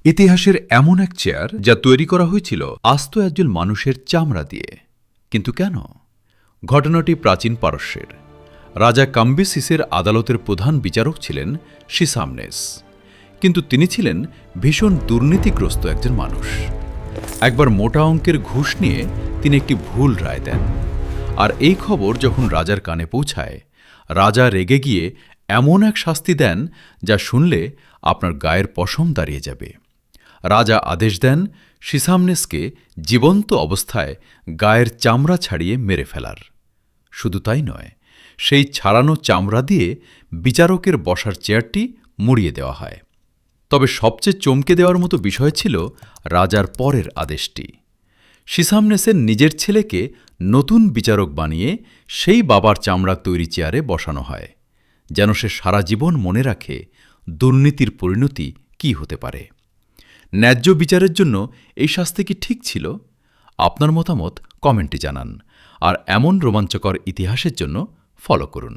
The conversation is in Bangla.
ইতিহাসের এমন এক চেয়ার যা তৈরি করা হয়েছিল আস্ত একজন মানুষের চামড়া দিয়ে। কিন্তু কেন? ঘটনাটি প্রাচীন পারস্যের। রাজা কাম্বিসিসের আদালতের প্রধান বিচারক ছিলেন সিসামনেস। কিন্তু তিনি ছিলেন ভীষণ দুর্নীতিগ্রস্ত একজন মানুষ। একবার মোটা অঙ্কের ঘুষ নিয়ে তিনি একটি ভুল রায় দেন। আর এই খবর যখন রাজার কানে পৌঁছায়, রাজা রেগে গিয়ে এমন এক শাস্তি দেন যা শুনলে আপনার গায়ের পশম দাঁড়িয়ে যাবে। রাজা আদেশ দেন সিসামনেসকে জীবন্ত অবস্থায় গায়ের চামড়া ছাড়িয়ে মেরে ফেলার। শুধু তাই নয়, সেই ছাড়ানো চামড়া দিয়ে বিচারকের বসার চেয়ারটি মুড়িয়ে দেওয়া হয়। তবে সবচেয়ে চমকে দেওয়ার মতো বিষয় ছিল রাজার পরের আদেশটি। সিসামনেসের নিজের ছেলেকে নতুন বিচারক বানিয়ে সেই বাবার চামড়ার তৈরি চেয়ারে বসানো হয়, যেন সে সারা জীবন মনে রাখে দুর্নীতির পরিণতি কী হতে পারে। ন্যায্য বিচারের জন্য এই শাস্তি কি ঠিক ছিল? আপনার মতামত কমেন্টে জানান। আর এমন রোমাঞ্চকর ইতিহাসের জন্য ফলো করুন।